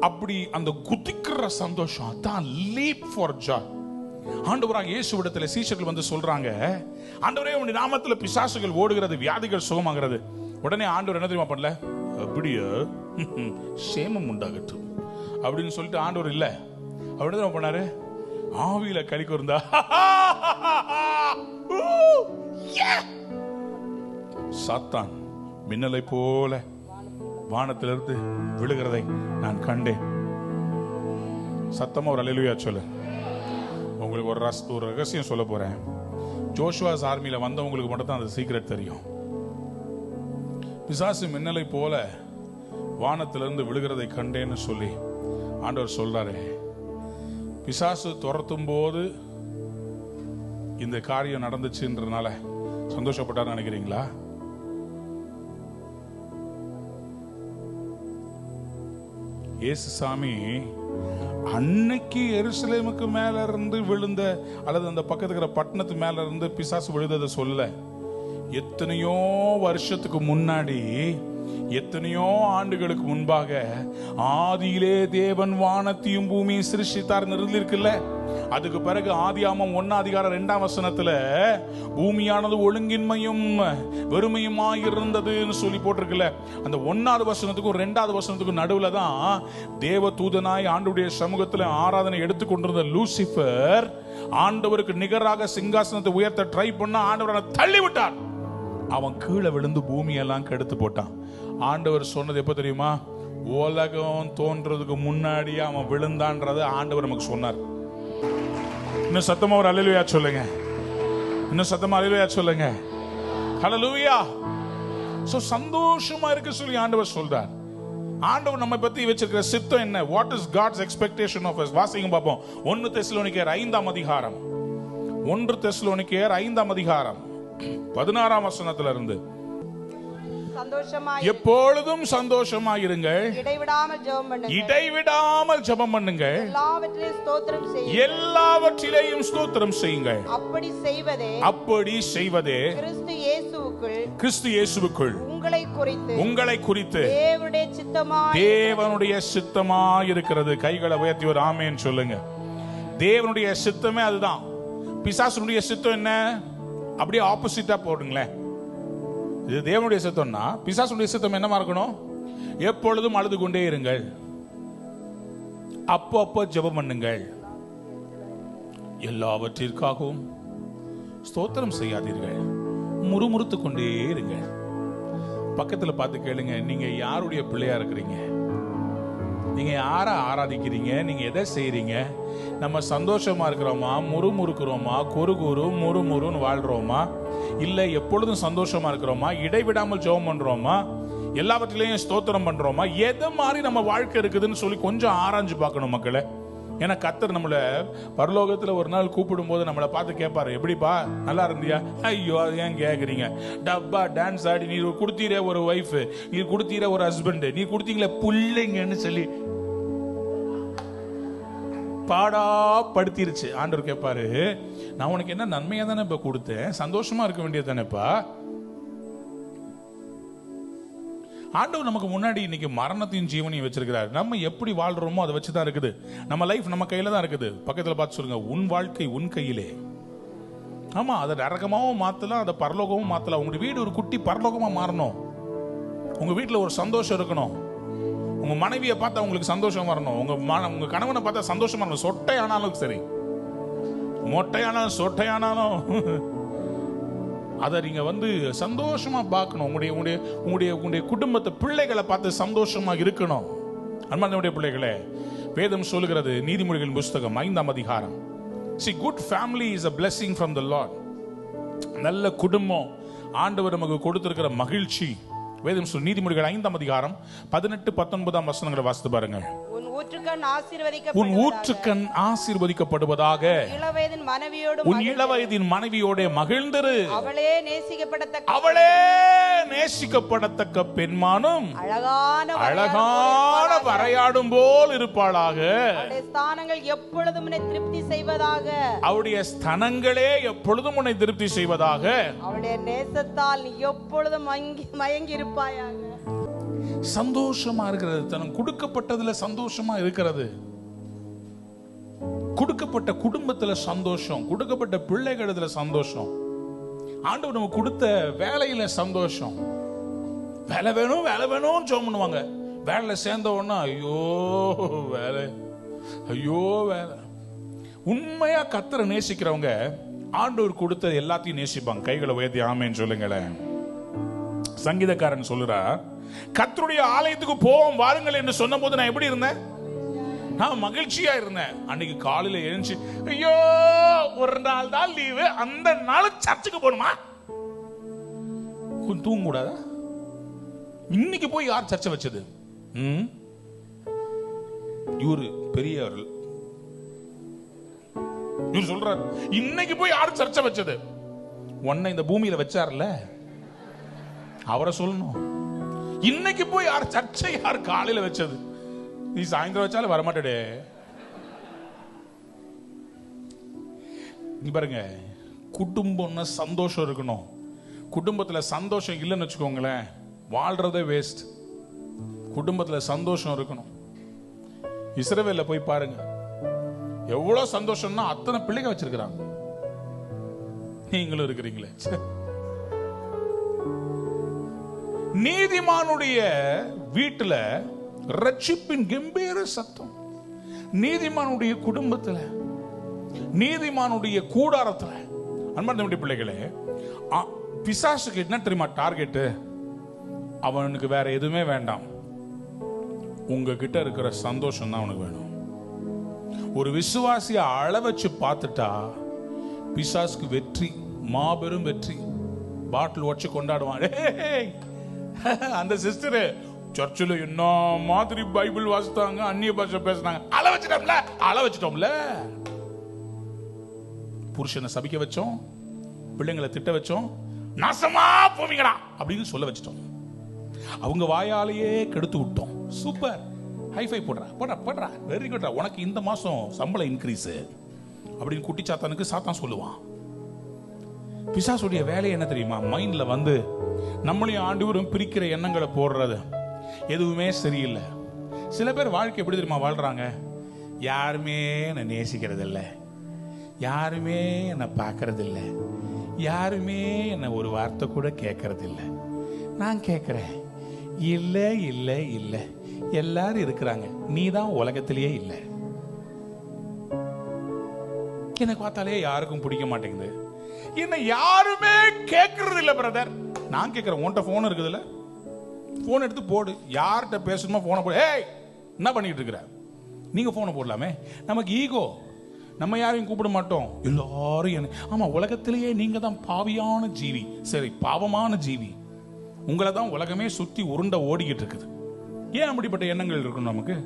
அப்படி அந்த குதிக்கிற சந்தோஷம் தான் லீப் ஃபார் ஜாய். ஆண்டவராக இயேசுவிடத்துல சீஷர்கள் வந்து சொல்றாங்க, ஆண்டவரே உம்முடைய நாமத்துல பிசாசுகள் ஓடுகிறது, வியாதிகள் சுகமாகிறது. உடனே ஆண்டவர் என்ன தெரியுமா பண்ணல, அப்படியே சேமம் உண்டாகட்டும் அப்படின்னு சொல்லிட்டு ஆண்டவர் இல்ல, அவர் என்ன பண்ணாரு, ஆவியில கலி கூர்ந்தா சாத்தான் மின்னலை போல வானத்திலிருந்து விழுகிறதை நான் கண்டேன். சத்தமா ஒரு அல்லேலூயா சொல்லு. உங்களுக்கு ஒரு ரகசியம் சொல்ல போறேன். ஜோஷுவாஸ் ஆர்மியில வந்தவங்களுக்கு மட்டும் தான் அந்த சீக்ரெட் தெரியும். பிசாசு மின்னலை போல வானத்திலிருந்து விழுகிறதை கண்டேன்னு சொல்லி ஆண்டவர் சொல்றாரு. பிசாசு துரத்தும் போது இந்த காரியம் நடந்துச்சுன்றதுனால சந்தோஷப்பட்டார் நினைக்கிறீங்களா? இயேசு சாமி அன்னைக்கு எருசலேமுக்கு மேல இருந்து விழுந்த அல்லது அந்த பக்கத்துல இருக்கிற பட்டணத்து மேல இருந்து பிசாசு விழுந்ததை சொல்ல, எத்தனையோ வருஷத்துக்கு முன்னாடி, எத்தனையோ ஆண்டுகளுக்கு முன்பாக ஆதியிலே தேவன் வானத்தையும் பூமியும் சிருஷ்டித்தார் இருக்குல்ல. அதுக்கு பிறகு ஆதியாகமம் 1:2 பூமியானது ஒழுங்கின்மையும் வெறுமையுமாயிருந்ததுன்னு சொல்லி போட்டிருக்குல்ல. அந்த 1வது வசனத்துக்கும் 2வது வசனத்துக்கும் நடுவுல தான் தேவ தூதனாய் ஆண்டவருடைய சமூகத்தில் ஆராதனை எடுத்துக்கொண்டிருந்த லூசிபர் ஆண்டவருக்கு நிகராக சிங்காசனத்தை உயர்த்த ட்ரை பண்ண ஆண்டவரை தள்ளி விட்டார். அவன் கீழே விழுந்து பூமியெல்லாம் கெடுத்து போட்டான். ஆண்டவர் சொன்னது எப்ப தெரியுமா? உலகம் தோன்றதுக்கு முன்னாடியே அவன் விழுந்தான்றதை ஆண்டவர் நமக்கு சொன்னார். இன்னும் சத்தமா ஒரு அல்லேலூயா சொல்லுங்க. இன்னும் சத்தமா அல்லேலூயா சொல்லுங்க. ஹல்லேலூயா. சோ சந்தோஷமா இருக்க சொல்லி ஆண்டவர் சொல்றார். ஆண்டவர் நம்ம பத்தி வச்சிருக்கிற சித்தம் என்ன? What is God's expectation of us? வாசிங்க பாப்போம். 1 தெசலோனிக்கேயர் 5ஆம் அதிகாரம், 1 தெசலோனிக்கேயர் 5ஆம் அதிகாரம் 16ஆம் வசனத்துல இருந்து. எப்பொழுதும் சந்தோஷமாயிருங்கள், இடைவிடாமல் ஜெபம் பண்ணுங்கள், இடைவிடாமல் ஜெபம் பண்ணுங்கள், எல்லாவற்றிலேயும் ஸ்தோத்திரம் செய்யுங்கள். அப்படி செய்வதே கிறிஸ்து இயேசுவுக்குள் உங்களை குறித்து தேவனுடைய சித்தமாய் இருக்கிறது. கைகளை உயர்த்தி ஒரு ஆமென் சொல்லுங்க. தேவனுடைய சித்தமே அதுதான். பிசாசுடைய சித்தம் என்ன? அப்படியே ஆப்போசிட்டா போடுங்களேன். இது தேவனுடைய சித்தம்னா பிசாசுடைய சித்தம் என்னமா இருக்கணும்? எப்பொழுதும் அழுது கொண்டே இருங்கள், அப்போ ஜெபம் பண்ணுங்கள், எல்லாவற்றிற்காகவும் ஸ்தோத்திரம் செய்யாதீர்கள், முறுமுறுத்து கொண்டே இருங்கள். பக்கத்துல பார்த்து கேளுங்க, நீங்க யாருடைய பிள்ளையா இருக்கிறீங்க? நீங்க யாரை ஆராதிக்கிறீங்க? நீங்க எதை செய்றீங்க? நம்ம சந்தோஷமா இருக்கிறோமா, முறுமுறுக்கிறோமா, குறு முறுமுறுன்னு வாழ்றோமா, இல்ல எப்பொழுதும் சந்தோஷமா இருக்கிறோமா, இடைவிடாமல் ஜெபம் பண்றோமா, எல்லாவற்றிலையும் ஸ்தோத்திரம் பண்றோமா? எது மாதிரி நம்ம வாழ்க்கை இருக்குதுன்னு சொல்லி கொஞ்சம் ஆராய்ஞ்சு பார்க்கணும் மக்களே. ஏன்னா கர்த்தர் நம்மள பரலோகத்துல ஒரு நாள் கூப்பிடும் போது நம்மளை பார்த்து கேட்பாரு, எப்படிப்பா நல்லா இருந்தியா? ஐயோ ஏன் கேக்குறீங்க? டப்பா டான்ஸ் ஆடி நீ கொடுத்தீரே ஒரு ஒய்ஃப், நீ கொடுத்தீரே ஒரு ஹஸ்பண்ட், நீ கொடுத்தீங்களே பிள்ளைங்கன்னு சொல்லி பாடா படுத்திருச்சு. ஆண்டவர் கேட்பாரு, நான் உனக்கு என்ன நன்மையா தானே இப்ப கொடுத்தேன், சந்தோஷமா இருக்க வேண்டியது தானேப்பா. ஆண்டவர் நமக்கு முன்னாடி இன்னைக்கு மரணத்தையும் ஜீவனையும் வச்சிருக்கிறார். நம்ம எப்படி வாழ்றோமோ அதை வச்சுதான் இருக்குது. நம்ம லைஃப் நம்ம கையில தான் இருக்குது. பக்கத்துல பார்த்து சொல்லுங்க, உன் வாழ்க்கை உன் கையிலே. ஆமா, அதை நரகமாவும் மாத்தலாம், அதை பரலோகமும் மாத்தலாம். உங்க வீடு ஒரு குட்டி பரலோகமா மாறணும். உங்க வீட்டுல ஒரு சந்தோஷம் இருக்கணும். உங்க மனைவியை பார்த்தா உங்களுக்கு சந்தோஷம் வரணும். உங்க கணவனை பார்த்தா சந்தோஷமா இருக்கணும். சொட்டையானாலும் சரி, மொட்டையானாலும் சொட்டையானாலும் அதை நீங்க சந்தோஷமா பார்க்கணும். உங்களுடைய குடும்பத்தை, பிள்ளைகளை பார்த்து சந்தோஷமா இருக்கணும். அன்பார்ந்தவருடைய பிள்ளைகளே, வேதம் சொல்லுகிறது நீதிமொழிகளின் புத்தகம் 5ஆம் அதிகாரம், see good family is a blessing from the Lord. நல்ல குடும்பம் ஆண்டவர் நமக்கு கொடுத்திருக்கிற மகிழ்ச்சி. வேதம் சொல்லுகிறது நீதிமொழிகள் 5ஆம் அதிகாரம் 18-19 வசனங்களை வாசித்து பாருங்க. உன் ஊற்றுக்கண் ஆசீர்வதிக்கப்படுவதாக, உன் இளவயதின் மனைவியோட மகிழ்ந்திரு, அவளே நேசிக்கப்படத்தக்க பெண்மானும் அழகான வரையாடும் போல் இருப்பாளாக. எப்பொழுதும் உன்னை திருப்தி செய்வதாக, அவருடைய ஸ்தனங்களே எப்பொழுதும் உன்னை திருப்தி செய்வதாக, அவருடைய நேசத்தால் நீ எப்பொழுதும் மயங்கி இருப்பாயாக. சந்தோஷமா இருக்கிறது, தனக்கு கொடுக்கப்பட்டதுல சந்தோஷமா இருக்கிறது, கொடுக்கப்பட்ட குடும்பத்துல சந்தோஷம், கொடுக்கப்பட்ட பிள்ளைகளத்துல சந்தோஷம், ஆண்டவர் நமக்கு கொடுத்த வேலையில சந்தோஷம். வேலை வேணும் வேலை வேணும் ஜெபம் பண்ணுவாங்க. வேலையில சேர்ந்த உடனே ஐயோ வேலை, ஐயோ வேலை. உண்மையா கர்த்தரை நேசிக்கிறவங்க ஆண்டவர் கொடுத்த எல்லாத்தையும் நேசிப்பாங்க. கைகளை உயர்த்தி ஆமென் சொல்லுங்களேன். சங்கீதக்காரன் சொல்லுறா, கர்த்தருடைய ஆலயத்துக்கு போவோம் வாருங்கள் என்று சொன்ன போது நான் எப்படி இருந்தேன்? நான் மகிழ்ச்சியா இருந்தேன். அன்னைக்கு காலையில எழுந்துச்சு, ஐயோ ஒரு நாள் தான் லீவு, அந்த நாள் சர்ச்சுக்கு போகணுமா? கொஞ்சம் தூங்க கூடாதா? இன்னைக்கு போய் யார் சர்ச்சை வச்சது? இவரு பெரியவர்கள் இவர் சொல்றாரு, இன்னைக்கு போய் யார் சர்ச்சை வச்சது? உன்னை இந்த பூமியில வச்சார்ல, அவரை சொல்லணும். இன்னைக்கு போய் யார் சர்ச்சை, யார் காலையில வச்சது? நீ சாயந்தரம் வச்சாலும் வரமாட்டே. நீ பாருங்க, குடும்பம்னா சந்தோஷம் இருக்கணும். குடும்பத்துல சந்தோஷம் இல்லைன்னு வச்சுக்கோங்களேன், வாழ்றதே வேஸ்ட். குடும்பத்துல சந்தோஷம் இருக்கணும். இஸ்ரவேல்ல போய் பாருங்க, எவ்வளவு சந்தோஷம்னா அத்தனை பிள்ளைங்க வச்சிருக்கிறாங்க. நீங்களும் இருக்கிறீங்களே. நீதிமானுடைய வீட்டுல ரட்சிப்பின் கம்பீர சத்தம், நீதிமானுடைய குடும்பத்துல, நீதிமானுடைய கூடாரத்துல. அன்பார்ந்த பிள்ளைகளே, பிசாசுக்கு என்ன தெரியுமா டார்கெட்? அவனுக்கு வேற எதுவுமே வேண்டாம், உங்ககிட்ட இருக்கிற சந்தோஷம் தான் அவனுக்கு வேணும். ஒரு விசுவாசிய அள வச்சு பார்த்துட்டா பிசாசுக்கு வெற்றி, மாபெரும் வெற்றி. பாட்டில் உடச்சு கொண்டாடுவான். அந்த சிஸ்டர் சர்ச்சில் என்ன மாதிரி பைபிள் வாசித்தாங்க, அந்நிய பாஷை பேசினாங்க, அள வச்சிட்டோம்ல. புருஷனை சபிக்க வச்சோம், பிள்ளைங்களை திட்ட வச்சோம், நாசமா போவீங்கடா அப்படின்னு சொல்ல வச்சிட்டோம். அவங்க வாயாலேயே கெடுத்து விட்டோம். சூப்பர், ஹைஃபை போடுறா போடுறா போடுறா, வெரி குட்ரா, உனக்கு இந்த மாசம் சம்பளம் இன்க்ரீஸ் அப்படின்னு குட்டி சாத்தானுக்கு சாத்தான் சொல்லுவான். பிசாசுடைய வேலை என்ன தெரியுமா? மைண்ட்ல வந்து நம்மளையும் ஆண்டவரும் பிரிக்கிற எண்ணங்களை போடுறது. எதுவுமே சரியில்லை. சில பேர் வாழ்க்கை எப்படி தெரியுமா வாழ்றாங்க? யாருமே என்னை நேசிக்கிறது இல்லை, யாருமே என்னை பார்க்கறது இல்லை, யாருமே என்னை ஒரு வார்த்தை கூட கேட்கறது இல்லை. நான் கேட்கிறேன், இல்லை இல்லை இல்லை, எல்லாரும் இருக்கிறாங்க, நீ தான் உலகத்திலேயே இல்லை. எனக்கு பார்த்தாலே யாருக்கும் பிடிக்க மாட்டேங்குது, என்ன யாருமே கேட்கறது இல்லை பிரதர். நான் கேட்கிறேன், உன்கிட்ட போன் இருக்குதுல்ல, போன் எடுத்து போடு, யார்கிட்ட பேசணுமோ போனை போடு. ஏய் என்ன பண்ணிட்டு இருக்கிற? நீங்க போனை போடலாமே. நமக்கு ஈகோ, நம்ம யாரையும் கூப்பிட மாட்டோம், எல்லாரும். ஆமா, உலகத்திலேயே நீங்க தான் பாவியான ஜீவி, சரி பாவமான ஜீவி, உங்களை தான் உலகமே சுத்தி உருண்ட ஓடிக்கிட்டு இருக்குது. ஏன் அப்படிப்பட்ட எண்ணங்கள் இருக்கணும் நமக்கு?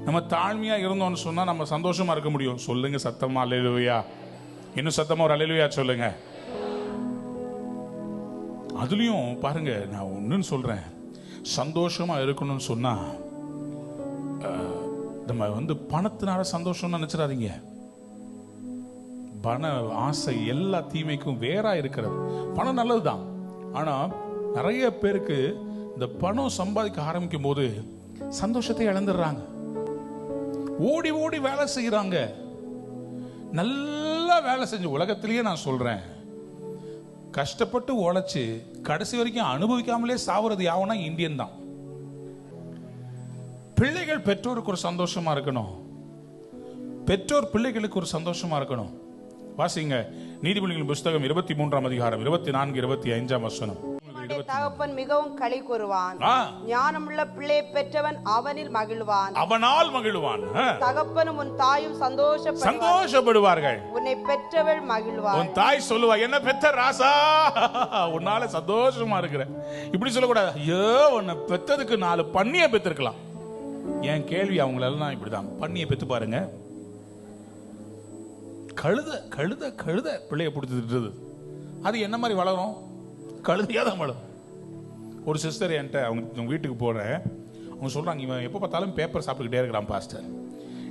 நம்ம தாழ்மையா இருந்தோம்னு சொன்னா நம்ம சந்தோஷமா இருக்க முடியும். சொல்லுங்க சத்தமா அல்லேலூயா. இன்னும் சத்தமா ஒரு அல்லேலூயா சொல்லுங்க. அதுலயும் பாருங்க, நான் ஒன்னு சொல்றேன், சந்தோஷமா இருக்கணும்னு சொன்னா நம்ம வந்து பணத்தினால சந்தோஷம் நினைச்சிடாதீங்க. பண ஆசை எல்லா தீமைக்கும் வேறா இருக்கிறது. பணம் நல்லதுதான், ஆனா நிறைய பேருக்கு இந்த பணம் சம்பாதிக்க ஆரம்பிக்கும் போது சந்தோஷத்தை இழந்துடுறாங்க. ஓடி ஓடி வேலை செய்யறாங்க, நல்லா வேலை செஞ்சு. உலகத்திலேயே நான் சொல்றேன், கஷ்டப்பட்டு உழைச்சு கடைசி வரைக்கும் அனுபவிக்காமலே சாவுறது யாவனா இந்தியன் தான். பிள்ளைகள் பெற்றோருக்கு ஒரு சந்தோஷமா இருக்கணும், பெற்றோர் பிள்ளைகளுக்கு ஒரு சந்தோஷமா இருக்கணும். வாசிங்க நீதிமொழிகளின் புத்தகம் 23ஆம் அதிகாரம் 24, 25ஆம் வசனம். தகப்பன் மிகவும் களி கூறுவான், ஞானமுள்ள பிள்ளை பெற்றவன் அவனில் மகிழ்வான், அவனால் மகிழ்வான். தகப்பனும் உன் தாயும் சந்தோஷப்படுவார்கள், உன்னை பெற்றவள் மகிழ்வாள். உன் தாய் சொல்லுவா, என்ன பெற்ற ராசா, உன்னால சந்தோஷமா இருக்கிற. இப்படி சொல்லக்கூடாது, ஐயோ உன்னை பெற்றதுக்கு 4 பன்னியை பெற்றிருக்கலாம். என் கேள்வி அவங்களெல்லாம் இப்படிதான், பன்னியை பெற்று பாருங்க. கழுத கழுத கழுத பிள்ளைய பிடிச்சிட்டு அது என்ன மாதிரி வளரும்? கழுதையா தான் வளரும். ஒரு சிஸ்டர் என்கிட்ட அவங்க வீட்டுக்கு போறேன், அவங்க சொல்றாங்க, இவன் எப்போ பார்த்தாலும் பேப்பர் சாப்பிட்டுக்கிட்டே இருக்கிறான் பாஸ்டர்.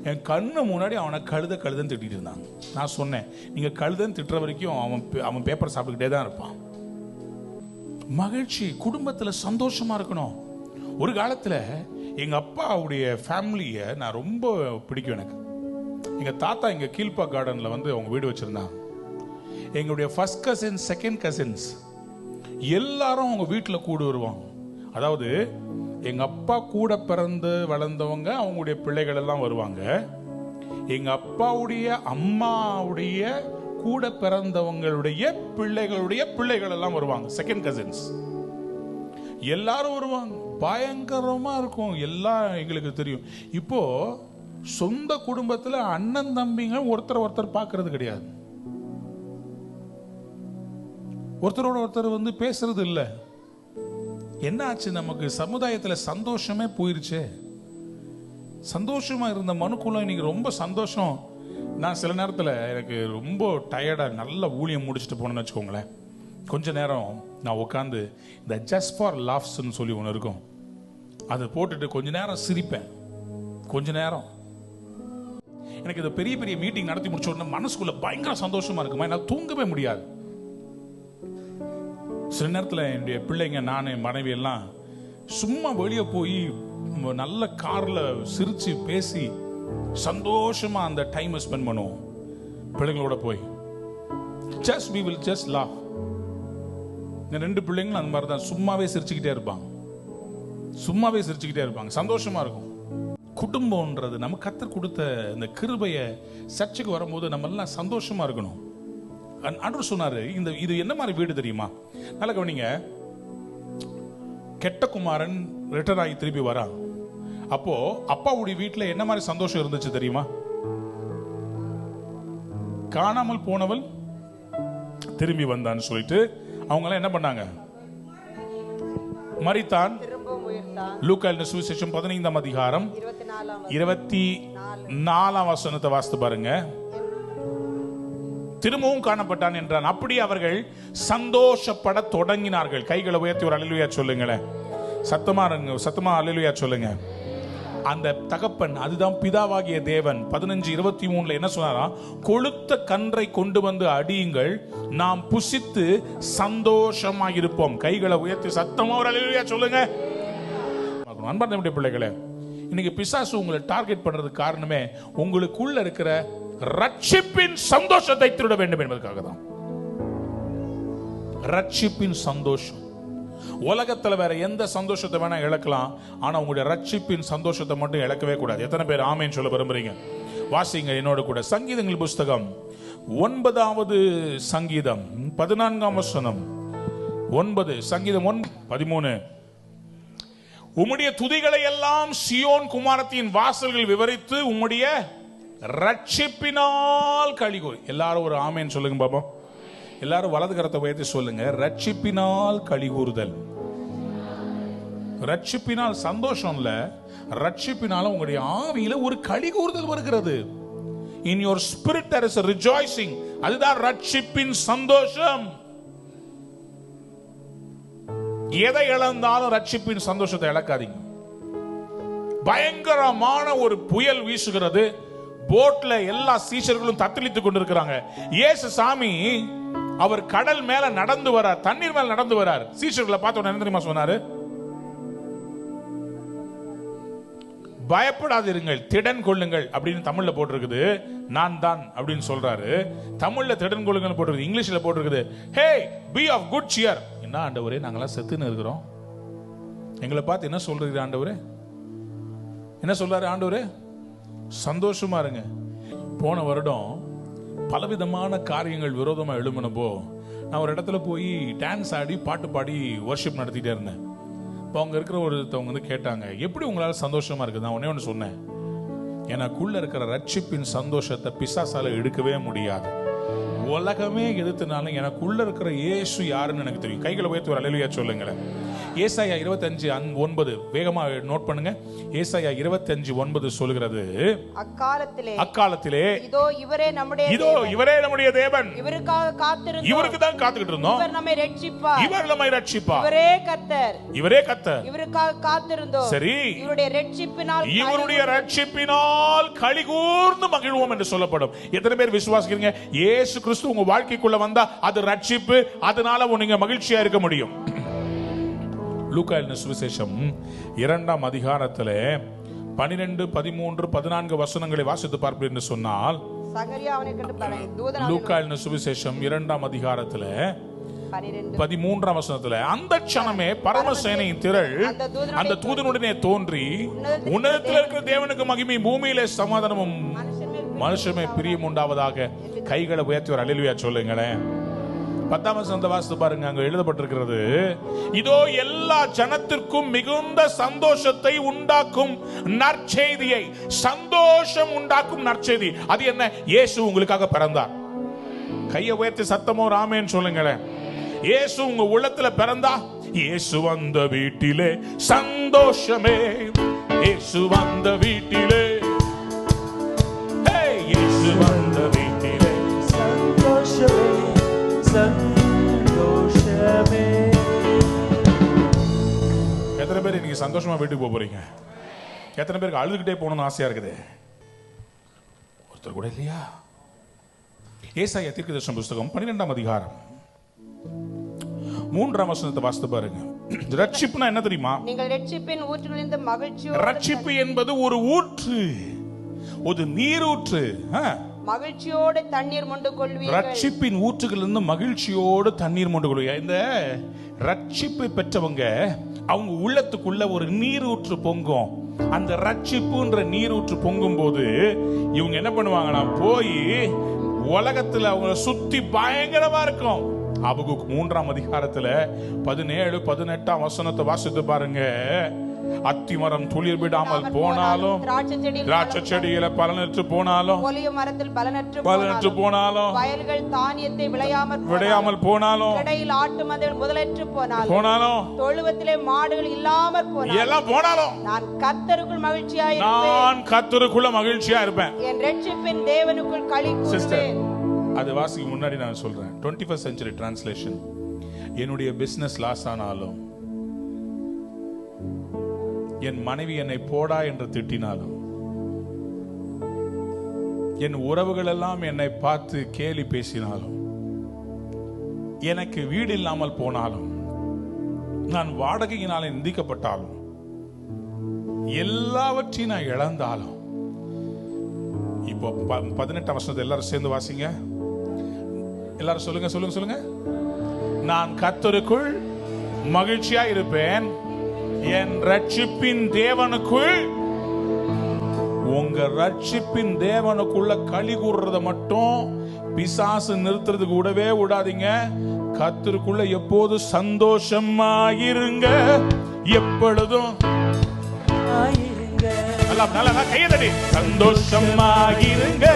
என் கண்ணு முன்னாடி அவனை கழுத கழுதன்னு திட்டிட்டு இருந்தாங்க. நான் சொன்னேன், நீங்க கழுதன்னு திட்டுற வரைக்கும் அவன் பேப்பர் சாப்பிட்டுக்கிட்டே தான் இருப்பான். மகிழ்ச்சி, குடும்பத்துல சந்தோஷமா இருக்கணும். ஒரு காலத்துல எங்க அப்பாவுடைய ஃபேமிலியை நான் ரொம்ப பிடிக்கும். எனக்கு எங்க தாத்தா இங்க கீழ்பா கார்டன்ல வந்து அவங்க வீடு வச்சிருந்தாங்க. எங்களுடைய ஃபர்ஸ்ட் கசின், செகண்ட் கசின்ஸ் எல்லாரும் அவங்க வீட்டில் கூடு வருவாங்க. அதாவது எங்க அப்பா கூட பிறந்து வளர்ந்தவங்க, அவங்களுடைய பிள்ளைகள் எல்லாம் வருவாங்க. எங்க அப்பாவுடைய அம்மாவுடைய கூட பிறந்தவங்களுடைய பிள்ளைகளுடைய பிள்ளைகள் எல்லாம் வருவாங்க. செகண்ட் கசின்ஸ் எல்லாரும் வருவாங்க. பயங்கரமா இருக்கும். எல்லாம் எங்களுக்கு தெரியும். இப்போ சொந்த குடும்பத்துல அண்ணன் தம்பிங்க ஒருத்தர் பார்க்கறது கிடையாது. ஒருத்தரோட ஒருத்தர் வந்து பேசுறது இல்ல. என்ன ஆச்சு? நமக்கு சமுதாயத்துல சந்தோஷமே போயிருச்சு. சந்தோஷமா இருந்த மனுக்குள்ள இன்னைக்கு ரொம்ப சந்தோஷம். நான் சில நேரத்துல எனக்கு ரொம்ப டயர்டா நல்ல ஊழியம் முடிச்சுட்டு போனேன்னு வச்சுக்கோங்களேன், கொஞ்ச நேரம் நான் உட்காந்து இந்த ஜஸ்ட் ஃபார் லாஃப்ஸ்ன்னு சொல்லி ஒன்று இருக்கும், அதை போட்டுட்டு கொஞ்ச நேரம் சிரிப்பேன். கொஞ்ச நேரம் எனக்கு இந்த பெரிய பெரிய மீட்டிங் நடத்தி முடிச்ச உடனே மனசுக்குள்ள பயங்கர சந்தோஷமா இருக்குமா, என்னால் தூங்கவே முடியாது. சில நேரத்தில் என்னுடைய பிள்ளைங்க, நான், என் மனைவி எல்லாம் சும்மா வெளியே போய் நல்ல கார்ல சிரிச்சு பேசி சந்தோஷமா அந்த டைமை ஸ்பெண்ட் பண்ணுவோம். பிள்ளைங்களோட போய் just we will just laugh. இந்த ரெண்டு பிள்ளைங்களும் அந்த மாதிரி தான் சும்மாவே சிரிச்சுக்கிட்டே இருப்பாங்க. சும்மாவே சிரிச்சுக்கிட்டே இருப்பாங்க. சந்தோஷமா இருக்கும். குடும்பம்ன்றது நம்ம கர்த்தர் கொடுத்த இந்த கிருபையை சர்ச்சுக்கு வரும்போது நம்ம எல்லாம் சந்தோஷமா இருக்கணும். ஆண்டவர் சொன்னாரு, இது என்ன மாதிரி வீடு தெரியுமா? நல்ல கவனிங்க. கெட்ட குமாரன் ரிட்டர்ன் ஆகி திருப்பி வரான். அப்போ அப்பாவுடைய வீட்டில் என்ன மாதிரி சந்தோஷம் இருந்துச்சு தெரியுமா? காணாமல் போனவள் திரும்பி வந்தான்னு சொல்லிட்டு அவங்க எல்லாம் என்ன பண்ணாங்க? மரித்தான். லூக்கா எழுதின சுவிசேஷம் 15ஆம் அதிகாரம் 24ஆம் வசனத்தை வாசித்து பாருங்க. திரும்பவும் காணப்பட்டான் என்றான். அப்படி அவர்கள் சந்தோஷப்பட தொடங்கினார்கள். கைகளை உயர்த்தி ஒரு அல்லேலூயா சொல்லுங்களேன். சத்தமா அல்லேலூயா சொல்லுங்க. அந்த தகப்பன், அதுதான் பிதாவாகிய தேவன் 15:23 என்ன சொன்னாரா? கொழுத்த கன்றை கொண்டு வந்து அடியுங்கள், நாம் புசித்து சந்தோஷமாயிருப்போம். கைகளை உயர்த்தி சத்தமா ஒரு அல்லேலூயா சொல்லுங்க. அன்பார்ந்த பிள்ளைகளே, இன்னைக்கு பிசாசு உங்களை டார்கெட் பண்றதுக்கு காரணமே உங்களுக்குள்ள இருக்கிற ரட்சிப்பின் சந்தோஷத்தை திருட வேண்டும் என்பதற்காக தான். ரட்சிப்பின் சந்தோஷம். உலகத்துல வேற எந்த சந்தோஷத்தை வேணா இழக்கலாம், ஆனா உங்களுடைய ரட்சிப்பின் சந்தோஷத்தை மட்டும் இழக்கவே கூடாது. எத்தனை பேர் ஆமேன்னு சொல்ல விரும்புறீங்க? வாசிங்க என்னோட கூட சங்கீதங்கள் புஸ்தகம் 9வது சங்கீதம் 14ஆம் வசனம். 9 சங்கீதம் 13. உம்முடைய துதிகளை எல்லாம் சியோன் குமாரத்தின் வாசல்கள் விவரித்து உம்முடைய ரட்சிப்பினால் களிகூர். எல்லாரும் ஒரு ஆமேன்னு சொல்லுங்க பாப்போம். எல்லாரும் வலது கரத்தை உயர்த்தி சொல்லுங்க. ரட்சிப்பினால் களிகூறுதல். ரட்சிப்பினால் சந்தோஷம் இல்ல, ரட்சிப்பினால உங்களுடைய ஆவியில ஒரு களிகூறுதல் வருகிறது. In your spirit there is a rejoicing. அதுதான் ரட்சிப்பின் சந்தோஷம். எதை இழந்தாலும் ரட்சிப்பின் சந்தோஷத்தை இழக்காதீங்க. பயங்கரமான ஒரு புயல் வீசுகிறது. போட்ல எல்லா சீஷர்களும் தத்தளித்துக் கொண்டிருக்கிறாங்க. இயேசு சாமி அவர் கடல் மேல நடந்து வரார், தண்ணீர் மேல நடந்து வரார். சீஷர்களை பார்த்த உடனே என்ன தெரியுமா சொன்னாரு? பயப்படாதிருங்கள், திடன் கொள்ளுங்கள் அப்படின்னு தமிழ்ல போட்டிருக்குது. நான் தான் அப்படின்னு சொல்றாரு. தமிழ்ல திடன் கொள்ளுங்கள் போட்டிருக்கு, இங்கிலீஷ்ல போட்டிருக்குது ஹே பி ஆஃப் குட் சியர். என்ன ஆண்டவரே, நாங்களாம் செத்துன்னு இருக்கிறோம், எங்களை பார்த்து என்ன சொல்றீங்க ஆண்டவரே? என்ன சொல்றாரு ஆண்டவரே? சந்தோஷமா இருங்க. போன வருடம் பலவிதமான காரியங்கள் விரோதமா எழும்பினப்போ நான் ஒரு இடத்துல போய் டான்ஸ் ஆடி பாட்டு பாடி வர்ஷிப் நடத்திட்டே இருந்தேன். இப்போ அவங்க இருக்கிற ஒருத்தவங்க வந்து கேட்டாங்க, எப்படி உங்களால சந்தோஷமா இருக்குது? நான் ஒன்னே ஒன்று சொன்னேன், எனக்குள்ள இருக்கிற ரட்சிப்பின் சந்தோஷத்தை பிசாசால எடுக்கவே முடியாது. உலகமே எதிர்த்துனாலும் எனக்குள்ள இருக்கிற இயேசு யாருன்னு எனக்கு தெரியும். கைகளை உயர்த்தி ஒரு அல்லேலூயா சொல்லுங்களேன். ஏசாயா 25:9 வேகமா நோட் பண்ணுங்க. ஏசாயா 25:9 சொல்கிறது, அக்காலத்திலே இதோ இவரே நம்முடைய தேவன், இவருக்காக காத்திருந்தோம், இவருக்கு தான் காத்துக்கிட்டு இருந்தோம், இவர் நம்மை ரட்சிப்பார், இவரே கர்த்தர், இவருக்காக காத்திருந்தோம். சரி, இவருடைய ரட்சிப்பினால் களிகூர்ந்து மகிழ்வோம் என்று சொல்லப்படும். எத்தனை பேர் விசுவாசிக்கிறீங்க? இயேசு கிறிஸ்து உங்க வாழ்க்கைக்குள்ள வந்தா அது ரட்சிப்பு, அதனால நீங்க மகிழ்ச்சியா இருக்க முடியும். லூக்கா எழுதின சுவிசேஷம் 2ஆம் அதிகாரத்திலே 12, 13, 14 வசனங்களை வாசித்து பார்ப்பீர்கள் என்று சொன்னால், லூக்கா எழுதின சுவிசேஷம் 2ஆம் அதிகாரத்திலே 13ஆம் வசனத்துல, அந்த க்ஷணமே பரமசேனையின் திரள் அந்த தூதனுடனே தோன்றி, உன்னதத்தில் இருக்கிற தேவனுக்கு மகிமை, பூமியிலே சமாதானமும் மனுஷமே பிரியம் உண்டாவதாக, கைகளை உயர்த்தி ஒரு அல்லேலூயா சொல்லுங்களேன். 10ஆம் வசனத்தை வாசித்து பாருங்க. அங்க எழுதப்பட்டிருக்கிறது, இதோ எல்லா ஜனத்திற்கும் மிகுந்த சந்தோஷத்தை உண்டாக்கும் நற்செய்தியை, சந்தோஷம் உண்டாக்கும் நற்செய்தி. அது என்ன? இயேசு உங்களுக்காக பிறந்தார். கையை உயர்த்தி சத்தமோ ராமேன்னு சொல்லுங்களேன். இயேசு உங்க உள்ளத்துல பிறந்தா, இயேசு வந்த வீட்டிலே சந்தோஷமே, இயேசு வந்த வீட்டிலே, இயேசு வந்த வீட்டிலே சந்தோஷமே, சந்தோஷமே. எத்தனை பேர் இன்னைக்கு சந்தோஷமா வீட்டுக்கு போக போறீங்க? எத்தனை பேருக்கு அழுதுகிட்டே போகணும்னு ஆசையா இருக்குது? ஒருத்தர் கூட இல்லையா? ஏசாயா தீர்க்கதரிசன புத்தகம் 12ஆம் அதிகாரம் 3ஆம் வசனத்தை வாசித்து பாருங்க. ரட்சிப்புனா என்ன தெரியுமா? நீங்கள் ரட்சிப்பின் ஊற்றிலிருந்து மகிழ்ச்சியோடு, ரட்சிப்பு என்பது ஒரு ஊற்று, ஒரு நீரூற்று. மகிழ்ச்சியோடு தண்ணீர் மொண்டு கொள்வீர்கள். ரட்சிப்பின் ஊற்றுகளிலிருந்து மகிழ்ச்சியோடு தண்ணீர் மொண்டு கொள்வீங்க. இந்த ரட்சிப்பை பெற்றவங்க அவங்க உள்ளத்துக்குள்ள ஒரு நீரூற்று பொங்கும். அந்த ரட்சிப்புன்ற நீரூற்று பொங்கும் போது இவங்க என்ன பண்ணுவாங்கன்னா, போய் உலகத்துல அவங்க சுத்தி பயங்கரமா இருக்கும். ஆபகுக் 3ஆம் அதிகாரத்துல 17, 18ஆம் வசனத்தை வாசித்து பாருங்க. அத்திமரம் துளிர் விடாமல் போனாலும், திராட்சை செடியில பலனற்று போனாலும், மரத்தில் பலனற்று போனாலும், வயல்கள் தானியத்தை விளையாமல் போனாலும், இடையில் ஆட்டு மந்தைகள் முதலற்று போனாலும், தொழுவத்திலே மாடுகள் இல்லாமல் போனாலும், எல்லாம் போனாலும், நான் கர்த்தருக்குள் மகிழ்ச்சியா இருப்பேன். என் ரட்சிப்பின் தேவனுக்குள் களி கூறுவேன். அது வாசிக்கு முன்னாடி நான் சொல்றேன். 21st century translation. என்னுடைய பிசினஸ் லாஸ் ஆனாலும், என் மனைவி என்னை போடா என்று திட்டினாலும், என் உறவுகள் எல்லாம் என்னை பார்த்து கேலி பேசினாலும், எனக்கு வீடு இல்லாமல் போனாலும், நான் வாடகையினாலே நிந்திக்கப்பட்டாலும், எல்லாவற்றையும் நான் இழந்தாலும், இப்போ 18ஆம் வசனத்தை எல்லாரும் சேர்ந்து வாசிங்க. எல்லாரும் சொல்லுங்க சொல்லுங்க சொல்லுங்க. நான் கர்த்தருக்குள் மகிழ்ச்சியா இருப்பேன், என் ரட்சிப்பின் தேவனுக்குள். உங்க ரட்சிப்பின் தேவனுக்குள்ள களி கூறுறத மட்டும் பிசாசு நிறுத்துறதுக்கு விடவே விடாதீங்க. கர்த்தருக்குள்ள எப்போது சந்தோஷமாயிருங்க, எப்பொழுதும் கையதடி சந்தோஷமாயிருங்க,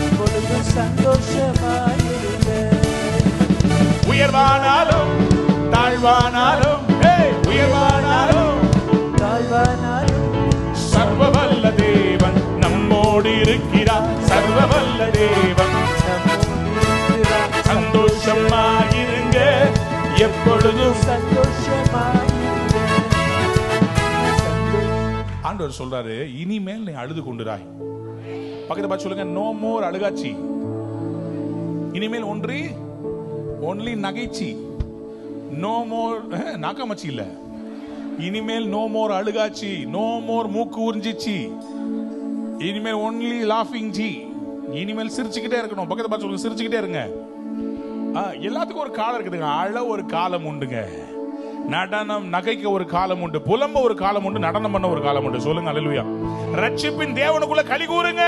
எப்பொழுதும் சந்தோஷமாயிருங்க. உயர்வானாலும் தாழ்வானாலும், உயர்வானாலும் தாழ்வானாலும், சர்வவல்ல தேவன் நம்மோடு இருக்கிறார். சர்வவல்ல தேவன் சந்தோஷமாயிருங்க, எப்பொழுதும் சந்தோஷமாயிருங்க. ஆண்டவர் சொல்றாரு, இனிமேல் நீ அழுது கொண்டுராய். பக்கத்தை பார்த்து சொல்லுங்க, நோ மோர் அழுகாச்சி. இனிமேல் ஒன்லி நகைச்சி. நோ மோர் நாக்காமச்சி இல்ல. இனிமேல் நோ மோர் அழுகாச்சி, நோ மோர் மூக்கு உறிஞ்சிச்சி. இனிமேல் ஒன்லி லாஃபிங் ஜி. இனிமேல் சிரிச்சுக்கிட்டே இருக்கணும். பக்கத்தை பார்த்து சொல்லுங்க, சிரிச்சுக்கிட்டே இருங்க. எல்லாத்துக்கும் ஒரு காலம் இருக்குதுங்க. அழ ஒரு காலம் உண்டுங்க, நடனம் நகைக்க ஒரு காலம் உண்டு, புலம்ப ஒரு காலம் உண்டு, நடனம் பண்ண ஒரு காலம் உண்டு. சொல்லுங்க அல்லேலூயா. ரட்சிப்பின் தேவனுக்குள்ள களி கூறுங்க.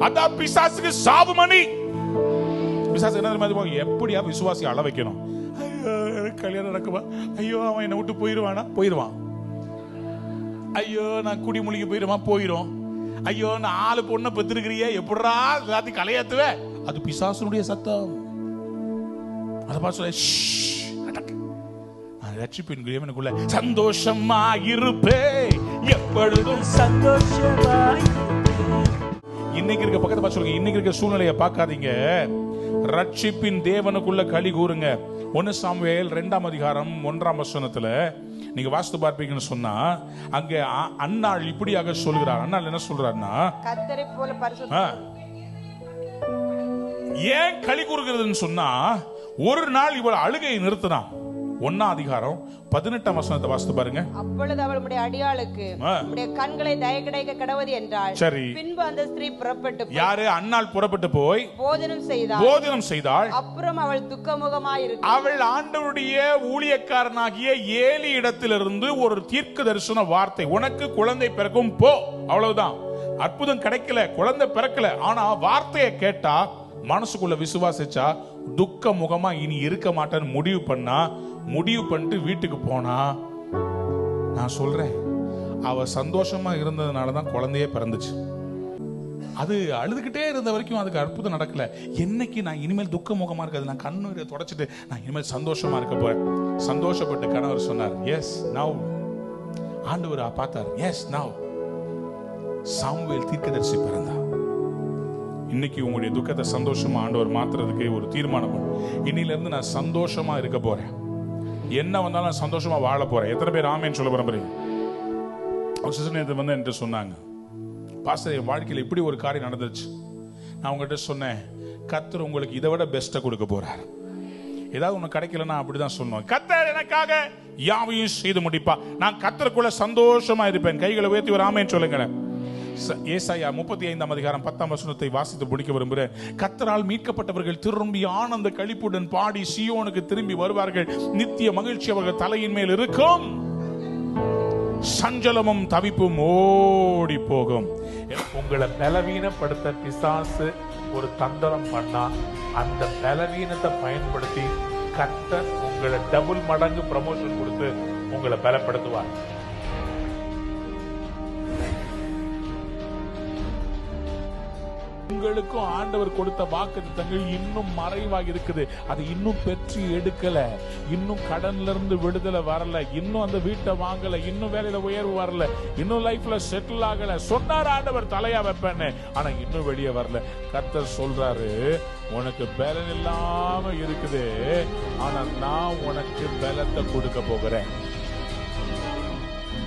அதான் பிசாசுக்கு சாபமணி. பிசாசு என்ன தெரியுமா? எப்படியா விசுவாசி அழ வைக்கணும். ஐயோ கல்யாணம் நடக்குமா, ஐயோ அவன் என்னை விட்டு போயிருவான், ஐயோ நான் குடி முழுகி போயிரும், ஐயோ நான் 4 பொண்ணை பெற்றிருக்கிறியே, எப்படா எல்லாத்தையும் கலையாத்துவே. அது பிசாசுடைய சத்தம். அதை பார்த்து சொல்ல, ரட்சிப்பின் தேவனுக்குள்ள சந்தோஷமா இருப்பே, எப்பொழுதும் சந்தோஷமா. இன்னைக்கு இருக்க பக்கத்தை பார்த்து சொல்லுங்க, இன்னைக்கு இருக்க சூழ்நிலையை பார்க்காதீங்க. ரட்சிப்பின் தேவனுக்குள்ள களி கூறுங்க. 1 சாமுவேல் 2ஆம் அதிகாரம் 1ஆம் வசனத்துல நீங்க வாசித்து பார்ப்பீங்கன்னு சொன்னா, அங்க அன்னாள் இப்படியாக சொல்கிறார். அன்னாள் என்ன சொல்றாருன்னா, கர்த்தரை போல பரிசுத்தம். ஏன் களி கூறுகிறதுன்னு சொன்னா, ஒரு நாள் இவள் அழுகையை நிறுத்தினான். 1:18 வாசித்து பாருங்க. அப்பொழுது அவள் உம்முடைய அடியாளுக்கு உம்முடைய கண்களை தயை கிடைக்க கடவது என்றாள். சரி. பின்பு அந்த ஸ்திரீ புறப்பட்டு யாரு? அன்னாள் புறப்பட்டு போய் போஜனம் செய்தாள். அப்புறம் அவள் துக்கமுகமாயிருந்தாள். அவள் ஆண்டவருடைய ஊழியக்காரனாகிய ஏலி இடத்திலிருந்து ஒரு தீர்க்க தரிசன வார்த்தை, உனக்கு குழந்தை பிறக்கும், போ. அவ்வளவுதான். அற்புதம் கிடைக்கல, குழந்தை பிறக்கல. ஆனா வார்த்தையை கேட்டா, மனசுக்குள்ள விசுவாசிச்சா, துக்க முகமா இனி இருக்க மாட்டேன்னு முடிவு பண்ணிட்டு வீட்டுக்கு போனா, நான் சொல்றேன், அவ சந்தோஷமா இருந்ததுனாலதான் குழந்தையே பிறந்துச்சு. அது அழுதுகிட்டே இருந்த வரைக்கும் அதுக்கு அற்புதம் நடக்கல. என்னைக்கு நான் இனிமேல் துக்க முகமா இருக்காது, நான் கண்ணீரை தொடச்சிட்டு நான் இனிமேல் சந்தோஷமா இருக்க போறேன். சந்தோஷப்பட்டு கணவர் சொன்னார், எஸ் நவ். ஆண்டவர் பார்த்தார், எஸ் நவ். சாமுவேல் தீர்க்கதரிசி பிறந்தா. இன்னைக்கு உங்களுடைய துக்கத்தை சந்தோஷமா ஆண்டவர் மாத்துறதுக்கு ஒரு தீர்மானம். இன்னில இருந்து நான் சந்தோஷமா இருக்க போறேன், என்ன வந்தாலும் நான் சந்தோஷமா வாழ போறேன். எத்தனை பேர் ஆமேன்னு சொல்ல விரும்புறீங்க? ஒரு சிஸ்டர் வந்து என்கிட்ட சொன்னாங்க, பாஸ்டர் என் வாழ்க்கையில் இப்படி ஒரு காரியம் நடந்துச்சு. நான் உங்ககிட்ட சொன்னேன், கர்த்தர் உங்களுக்கு இதை விட பெஸ்ட்டை கொடுக்க போறார். ஏதாவது ஒன்று கிடைக்கலன்னா அப்படிதான் சொன்னோம், கர்த்தர் எனக்காக யாவையும் செய்து முடிப்பா, நான் கர்த்தருக்குள்ள சந்தோஷமா இருப்பேன். கைகளை உயர்த்தி ஒரு ஆமேன்னு சொல்லுங்களேன். ஏசாயா 35:10 வாசித்து முடிக்க விரும்புகிறேன். கர்த்தரால் மீட்கப்பட்டவர்கள் திரும்பி ஆனந்த களிப்புடன் பாடி சீயோனுக்கு திரும்பி வருவார்கள். நித்திய மகிழ்ச்சி அவர்கள் தலையின் மேல் இருக்கும், சஞ்சலமும் தவிப்பும் ஓடி போகும். உங்களை பலவீனப்படுத்த பிசாசு ஒரு தந்திரம் பண்ணா, அந்த பலவீனத்தை பயன்படுத்தி கர்த்தர் உங்களை டபுள் மடங்கு ப்ரமோஷன் கொடுத்து உங்களை பலப்படுத்துவார். உங்களுக்கும் ஆண்டவர் கொடுத்த வாக்குத்தத்தங்கள் இன்னும் மறைவாக இருக்குது. அது இன்னும் பெற்று எடுக்கல, இன்னும் கடன்ல இருந்து விடுதலை வரல, இன்னும் அந்த வீட்டை வாங்கல, இன்னும் வேலையில உயர்வு வரல, இன்னும் லைஃப்ல செட்டில் ஆகல. சொன்னார் ஆண்டவர் தலையா வைப்பேன்னு, ஆனா இன்னும் வெளியே வரல. கர்த்தர் சொல்றாரு, உனக்கு பலன் இல்லாம இருக்குது, ஆனா நான் உனக்கு பலத்தை கொடுக்க போகிறேன்.